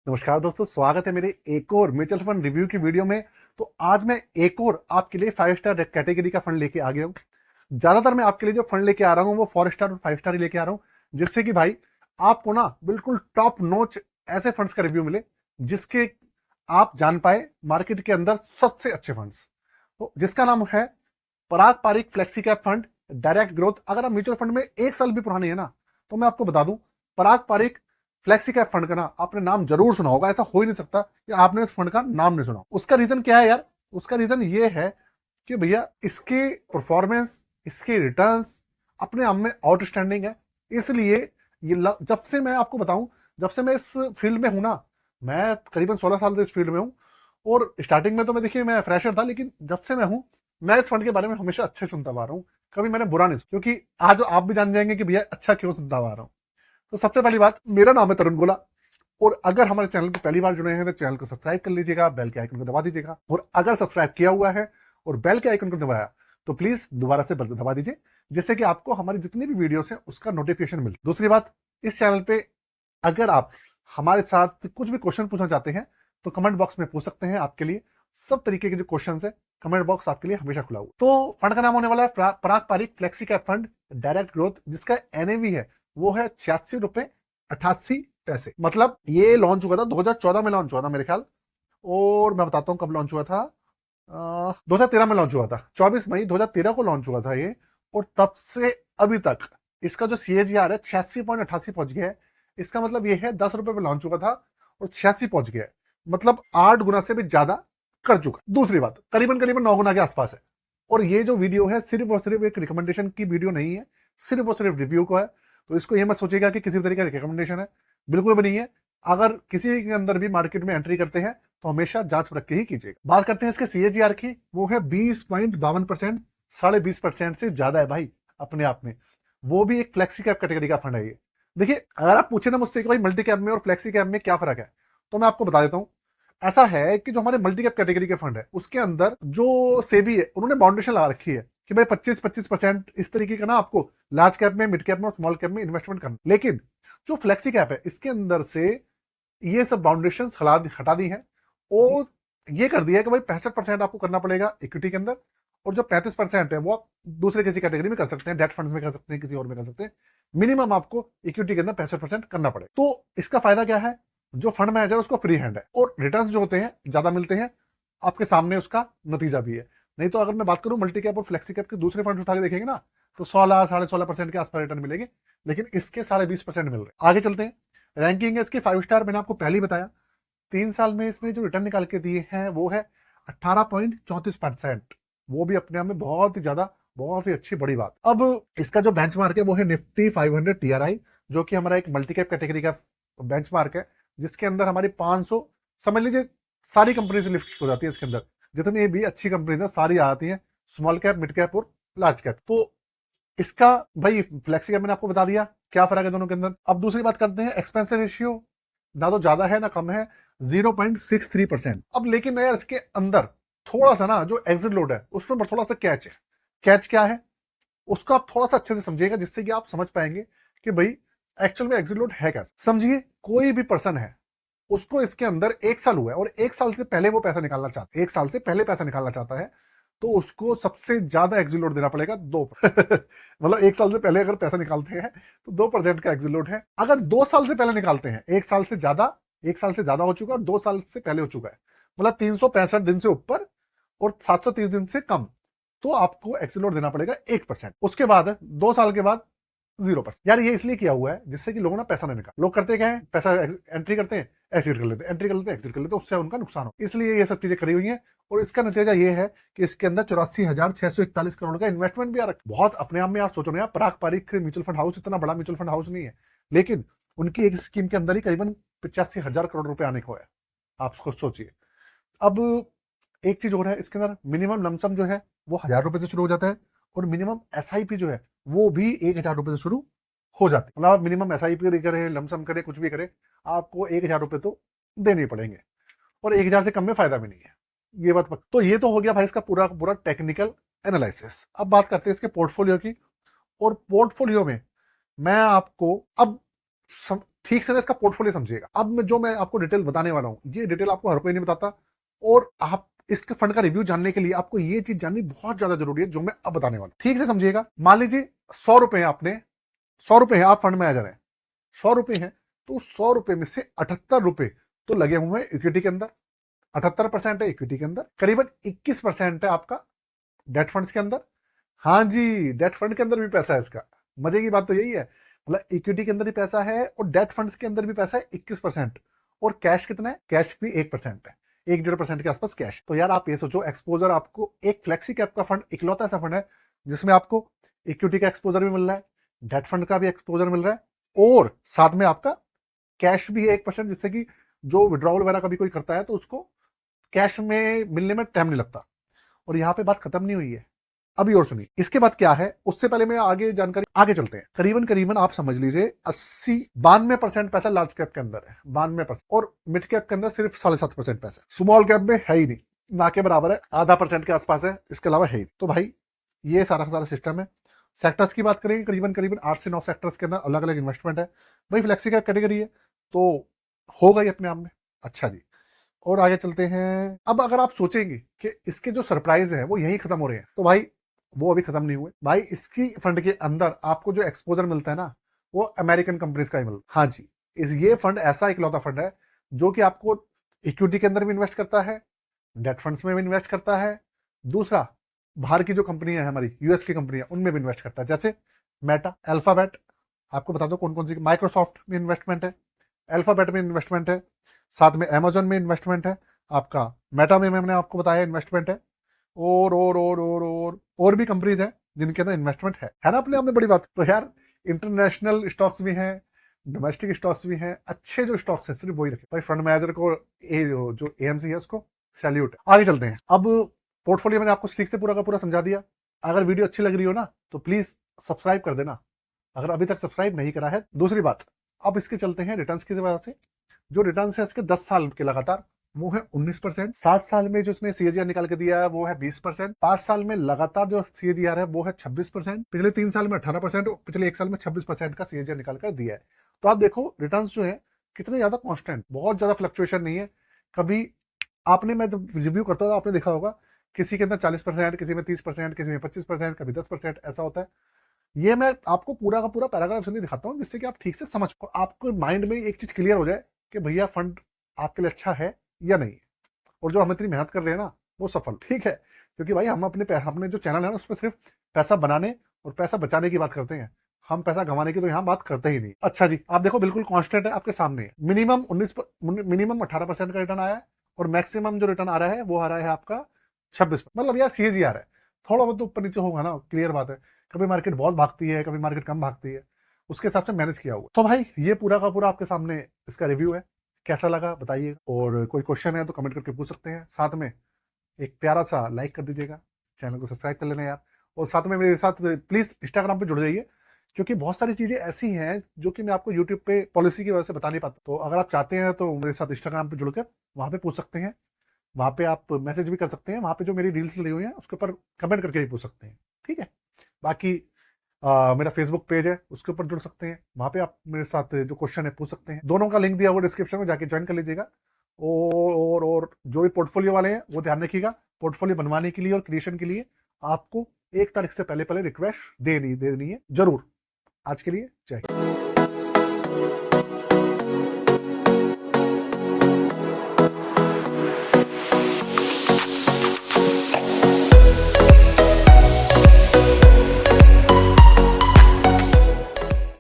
नमस्कार दोस्तों, स्वागत है मेरे एक और म्यूचुअल फंड रिव्यू की वीडियो में। तो आज मैं एक और आपके लिए 5 स्टार कैटेगरी का फंड लेके आ गया हूँ। ज्यादातर मैं आपके लिए जो फंड लेके आ रहा हूँ वो 4 स्टार और 5 स्टार ही लेके आ रहा हूँ, जिससे कि भाई आपको ना बिल्कुल टॉप नॉच ऐसे फंड्स का रिव्यू मिले जिसके आप जान पाए मार्केट के अंदर सबसे अच्छे फंड्स। तो जिसका नाम है Parag Parikh flexi cap fund direct growth. अगर आप म्यूचुअल फंड में 1 साल भी पुराने हैं ना, तो मैं आपको बता दूं, पराग पारिक फ्लेक्सी कैप फंड का ना आपने नाम जरूर सुना होगा। ऐसा हो ही नहीं सकता कि आपने इस फंड का नाम नहीं सुना। उसका रीजन क्या है यार? उसका रीजन ये है कि भैया इसके परफॉर्मेंस, इसके रिटर्न्स अपने आप में आउटस्टैंडिंग है। इसलिए जब से मैं आपको बताऊं, जब से मैं इस फील्ड में हूं ना, मैं करीबन 16 साल से इस फील्ड में हूं। और स्टार्टिंग में तो मैं देखिए मैं फ्रेशर था, लेकिन जब से मैं हूं, मैं इस फंड के बारे में हमेशा अच्छे सुनता आ रहा हूं। कभी मैंने बुरा नहीं सुना, क्योंकि आज आप भी जान जाएंगे कि भैया अच्छा क्यों सुनता आ रहा हूं। तो सबसे पहली बात, मेरा नाम है तरुण गोला। और अगर हमारे चैनल पर पहली बार जुड़े हैं तो चैनल को सब्सक्राइब कर लीजिएगा, बेल के आइकन को दबा दीजिएगा। और अगर सब्सक्राइब किया हुआ है और बेल के आइकन को दबाया तो प्लीज दोबारा से बेल दबा दीजिए, जिससे कि आपको हमारी जितनी भी वीडियोस हैं उसका नोटिफिकेशन मिले। दूसरी बात, इस चैनल पे अगर आप हमारे साथ कुछ भी क्वेश्चन पूछना चाहते हैं तो कमेंट बॉक्स में पूछ सकते हैं। आपके लिए सब तरीके के जो क्वेश्चन है, कमेंट बॉक्स आपके लिए हमेशा खुला हुआ। तो फंड का नाम होने वाला है Parag Parikh flexi cap fund direct growth, जिसका एनएवी है वो है 86 रुपए 88 पैसे। मतलब ये लॉन्च हुआ था 2014 में, लॉन्च हुआ था मेरे ख्याल। और मैं बताता हूँ कब लॉन्च हुआ था। 2013 में लॉन्च हुआ था, 24 मई 2013 को लॉन्च हुआ था ये। और तब से अभी तक इसका जो CAGR है 86.88 पहुंच गया है। इसका मतलब ये है 10 रुपए पे लॉन्च हुआ था और 86 पहुंच गया है, मतलब 8 गुना से भी ज्यादा कर चुका। दूसरी बात, करीबन करीबन 9 गुना के आसपास है। और ये जो वीडियो है सिर्फ और सिर्फ एक रिकमेंडेशन की वीडियो नहीं है, सिर्फ और सिर्फ रिव्यू को है। तो इसको ये मत सोचिएगा कि किसी तरीके का रिकमेंडेशन है, बिल्कुल भी नहीं है। अगर किसी के अंदर भी मार्केट में एंट्री करते हैं तो हमेशा जांच रख के ही कीजिएगा। बात करते हैं इसके CAGR की, वो है 20.52%। 20.5% से ज्यादा है भाई अपने आप में। वो भी एक फ्लेक्सी कैप कैटेगरी का फंड है ये। देखिए, अगर आप पूछे ना मुझसे कि भाई मल्टी कैप में और फ्लेक्सी कैप में क्या फर्क है, तो मैं आपको बता देता हूं। ऐसा है कि जो हमारे मल्टी कैप कैटेगरी के फंड है उसके अंदर जो सेबी है उन्होंने बाउंडेशन लगा रखी है कि भाई 25-25% इस तरीके का ना आपको लार्ज कैप में, मिड कैप में और स्मॉल कैप में इन्वेस्टमेंट करना। लेकिन जो फ्लेक्सी कैप है इसके अंदर से ये सब बाउंडेशन हटा दी है और ये कर दिया है कि भाई 65% आपको करना पड़ेगा इक्विटी के अंदर, और जो 35% है वो आप दूसरे किसी कैटेगरी में कर सकते हैं, डेट फंड में कर सकते हैं, किसी और में कर सकते हैं। मिनिमम आपको इक्विटी के अंदर 65% करना पड़ेगा। तो इसका फायदा क्या है? जो फंड मैनेजर उसको फ्री हैंड है और रिटर्न जो होते हैं ज्यादा मिलते हैं। आपके सामने उसका नतीजा भी है। नहीं तो अगर मैं बात करूं मल्टी कैप और फ्लेक्सी कैप के दूसरे फंड उठा के देखेंगे ना, तो 16-16.5% के आसपास रिटर्न मिलेंगे, लेकिन इसके 20.5% मिल रहे। आगे चलते हैं। रैंकिंग है इसकी 5 स्टार, मैंने आपको पहले ही बताया। 3 साल में इसने जो रिटर्न निकाल के दिए हैं वो है 18.34%। वो भी अपने आप में बहुत ही ज्यादा, बहुत ही अच्छी बड़ी बात। अब इसका जो बेंचमार्क है वो है निफ्टी 500 TRI, जो कि हमारा एक मल्टी कैप कैटेगरी का बेंचमार्क है, जिसके अंदर हमारी 500 समझ लीजिए सारी कंपनीज लिस्ट हो जाती है। इसके अंदर जितनी भी अच्छी कंपनीज है सारी आती हैं, स्मॉल कैप, मिड कैप और लार्ज कैप। तो इसका भाई फ्लेक्सी कैप मैंने आपको बता दिया क्या फर्क है दोनों के अंदर। अब दूसरी बात करते हैं एक्सपेंस रेशियो, ना तो ज्यादा है ना कम है, 0.63%। अब लेकिन यार इसके अंदर थोड़ा सा ना जो एग्जिट लोड है उसमें थोड़ा सा कैच है। कैच क्या है उसको आप थोड़ा सा अच्छे से समझिएगा, जिससे कि आप समझ पाएंगे कि भाई एक्चुअल में एग्जिट लोड है क्या। समझिए, कोई भी पर्सन है, उसको इसके अंदर 1 साल हुआ है और 1 साल से पहले वो पैसा निकालना चाहता है, 1 साल से पहले पैसा निकालना चाहता है, तो उसको सबसे ज्यादा एग्जिट लोड देना पड़ेगा 2। मतलब 1 साल से पहले अगर पैसा निकालते हैं तो 2% का एग्जिट लोड है। अगर 2 साल से पहले निकालते हैं, 1 साल से ज्यादा, 1 साल से ज्यादा हो चुका है और 2 साल से पहले हो चुका है, मतलब 365 दिन से ऊपर और 730 दिन से कम, तो आपको एग्जिट लोड देना पड़ेगा 1%। उसके बाद 2 साल के बाद 0%। यार ये इसलिए किया हुआ है जिससे कि लोगों ना पैसा नहीं निकाल। लोग करते क्या है, पैसा एंट्री करते हैं, एग्जिट कर लेते हैं, एंट्री कर लेते हैं, एग्जिट कर लेते हैं, उससे उनका नुकसान हो। इसलिए ये सब चीजें करी हुई हैं। और इसका नतीजा ये है कि इसके अंदर 84,641 करोड़ का इन्वेस्टमेंट भी आ रखा। बहुत अपने आप में आप सोचो ना यार, पराग पारिक म्यूचुअल फंड हाउस इतना बड़ा म्यूचुअल फंड हाउस नहीं है, लेकिन उनकी एक स्कीम के अंदर ही करीबन 85,000 करोड़ रुपए आने को है। आप खुद सोचिए। अब एक चीज और है, इसके अंदर मिनिमम लमसम जो है वो 1,000 रुपए से शुरू हो जाता है और मिनिमम SIP जो है वो भी 1,000 रुपए से शुरू हो जाती है। मतलब आप मिनिमम SIP करें, लमसम करें, कुछ भी करें, आपको 1,000 रुपए तो देने पड़ेंगे और 1,000 से कम में फायदा भी नहीं है। ये बात तो ये तो हो गया भाई इसका पूरा पूरा टेक्निकल एनालिसिस। अब बात करते हैं इसके पोर्टफोलियो की। और पोर्टफोलियो में मैं आपको अब ठीक से ना इसका पोर्टफोलियो समझिएगा। अब मैं आपको डिटेल बताने वाला हूं, ये डिटेल आपको हर कोई नहीं बताता, और आप इसके फंड का रिव्यू जानने के लिए आपको ये चीज जाननी बहुत ज्यादा जरूरी है जो मैं अब बताने वाला हूं। ठीक से समझिएगा। मान लीजिए 100 रुपए आपने, 100 रुपए है, आप फंड में आ जा रहे हैं, 100 रुपए हैं, तो 100 रुपए में से 78 रुपए तो लगे हुए हैं इक्विटी के अंदर, 78% है इक्विटी के अंदर, करीबन 21% है आपका डेट फंड्स के अंदर। हाँ जी, डेट फंड के अंदर भी पैसा है इसका। मजे की बात तो यही है, मतलब इक्विटी के अंदर भी पैसा है और डेट फंड्स के अंदर भी पैसा है 21%। और कैश कितना है? कैश भी 1% है, 1-1.5% के आसपास कैश। तो यार आप ये सोचो, एक्सपोजर आपको एक फ्लेक्सी कैप का फंड इकलौता ऐसा फंड है जिसमें आपको इक्विटी का एक्सपोजर भी मिल रहा है, डेट फंड का भी एक्सपोजर मिल रहा है, और साथ में आपका कैश भी है 1%, जिससे कि जो विड्रॉवल वगैरह कभी कोई करता है तो उसको कैश में मिलने में टाइम नहीं लगता। और यहां पे बात खत्म नहीं हुई है, अभी और सुनिए इसके बाद क्या है। उससे पहले मैं आगे जानकारी आगे चलते हैं। करीबन करीबन आप समझ लीजिए 92% पैसा लार्ज कैप के अंदर है, 92%, और मिड कैप के अंदर सिर्फ 7.5% पैसा, स्मॉल कैप में है ही नहीं, ना के बराबर है, आधा % के आसपास है, इसके अलावा है ही। तो भाई ये सारा का सारा सिस्टम है। सेक्टर्स की बात करेंगे, करीबन करीबन 8 से 9 सेक्टर्स के अंदर अलग अलग इन्वेस्टमेंट है। भाई फ्लेक्सी कैप कैटेगरी है तो होगा ही अपने आप में। अच्छा जी, और आगे चलते हैं। अब अगर आप सोचेंगे कि इसके जो सरप्राइज है वो यही खत्म हो रहे हैं, तो भाई वो अभी खत्म नहीं हुए। भाई इसकी फंड के अंदर आपको जो एक्सपोजर मिलता है ना, वो अमेरिकन कंपनीज का ही मिलता है। हाँ जी, ये फंड ऐसा इकलौता फंड है जो कि आपको इक्विटी के अंदर भी इन्वेस्ट करता है, डेट फंड्स में भी इन्वेस्ट करता है, दूसरा बाहर की जो कंपनियां है हमारी यूएस की कंपनियां, उनमें भी इन्वेस्ट करता है, जैसे मेटा, अल्फाबेट, आपको बता दो कौन कौन सी, माइक्रोसॉफ्ट में इन्वेस्टमेंट है, अल्फाबेट में इन्वेस्टमेंट है, साथ में अमेजोन में इन्वेस्टमेंट है, आपका मेटा में मैंने आपको बताया इन्वेस्टमेंट है, और भी कंपनीज हैं जिनके अंदर इन्वेस्टमेंट है ना अपने आप में बड़ी बात। तो यार इंटरनेशनल स्टॉक्स भी हैं, डोमेस्टिक स्टॉक्स भी हैं, अच्छे जो स्टॉक्स हैं सिर्फ वही रखे। भाई फंड मैनेजर को जो एएमसी है उसको सैल्यूट। आगे चलते हैं। अब पोर्टफोलियो मैंने आपको ठीक से पूरा का पूरा समझा दिया। अगर वीडियो अच्छी लग रही हो ना तो प्लीज सब्सक्राइब कर देना, अगर अभी तक सब्सक्राइब नहीं करा है। दूसरी बात, अब इसके चलते हैं रिटर्न्स की वजह से। जो रिटर्न है इसके 10 साल के लगातार वो है 19%, 7 साल में जो इसने सीएजीआर निकाल के दिया है वो है 20%, 5 साल में लगातार जो सीएजीआर है वो है 26%, पिछले 3 साल में 18% और पिछले 1 साल में 26% का सीएजीआर निकाल कर दिया है। तो आप देखो रिटर्न्स जो है कितने ज्यादा कांस्टेंट, बहुत ज्यादा फ्लक्चुएशन नहीं है। कभी आपने, मैं जब रिव्यू करता हूँ आपने देखा होगा किसी के अंदर 40%, किसी में 30%, किसी में 25%, कभी 10%, ऐसा होता है। ये मैं आपको पूरा का पूरा पैराग्राफ इसलिए दिखाता हूँ जिससे कि आप ठीक से समझ, आपको माइंड में एक चीज क्लियर हो जाए कि भैया फंड आपके लिए अच्छा है या नहीं, और जो हम इतनी मेहनत कर रहे हैं ना वो सफल। ठीक है, क्योंकि भाई हम अपने जो चैनल है ना उसमें सिर्फ पैसा बनाने और पैसा बचाने की बात करते हैं, हम पैसा गंवाने की तो यहाँ बात करते ही नहीं। अच्छा जी, आप देखो बिल्कुल कांस्टेंट है आपके सामने, मिनिमम 18% का रिटर्न आया है, और मैक्सिमम जो रिटर्न आ रहा है वो आ रहा है आपका 26। मतलब यार सीएजीआर है, थोड़ा बहुत ऊपर नीचे होगा ना, क्लियर बात है। कभी मार्केट बहुत भागती है, कभी मार्केट कम भागती है, उसके हिसाब से मैनेज किया हुआ। तो भाई ये पूरा का पूरा आपके सामने इसका रिव्यू है। कैसा लगा बताइए, और कोई क्वेश्चन है तो कमेंट करके पूछ सकते हैं। साथ में एक प्यारा सा लाइक कर दीजिएगा, चैनल को सब्सक्राइब कर लेना यार, और साथ में मेरे साथ प्लीज इंस्टाग्राम पे जुड़ जाइए, क्योंकि बहुत सारी चीजें ऐसी हैं जो कि मैं आपको यूट्यूब पे पॉलिसी की वजह से बता नहीं पाता। तो अगर आप चाहते हैं तो मेरे साथ इंस्टाग्राम पे जुड़कर वहां पे पूछ सकते हैं, वहां पे आप मैसेज भी कर सकते हैं, वहां पे जो मेरी रील्स लगी हुई हैं उसके ऊपर कमेंट करके भी पूछ सकते हैं। ठीक है, बाकी मेरा फेसबुक पेज है उसके ऊपर जुड़ सकते हैं, वहां पे आप मेरे साथ जो क्वेश्चन है पूछ सकते हैं। दोनों का लिंक दिया हुआ डिस्क्रिप्शन में, जाके ज्वाइन कर लीजिएगा। और जो भी पोर्टफोलियो वाले हैं वो ध्यान रखिएगा, पोर्टफोलियो बनवाने के लिए और क्रिएशन के लिए आपको 1 तारीख से पहले पहले रिक्वेस्ट देनी है जरूर। आज के लिए जय हिंद।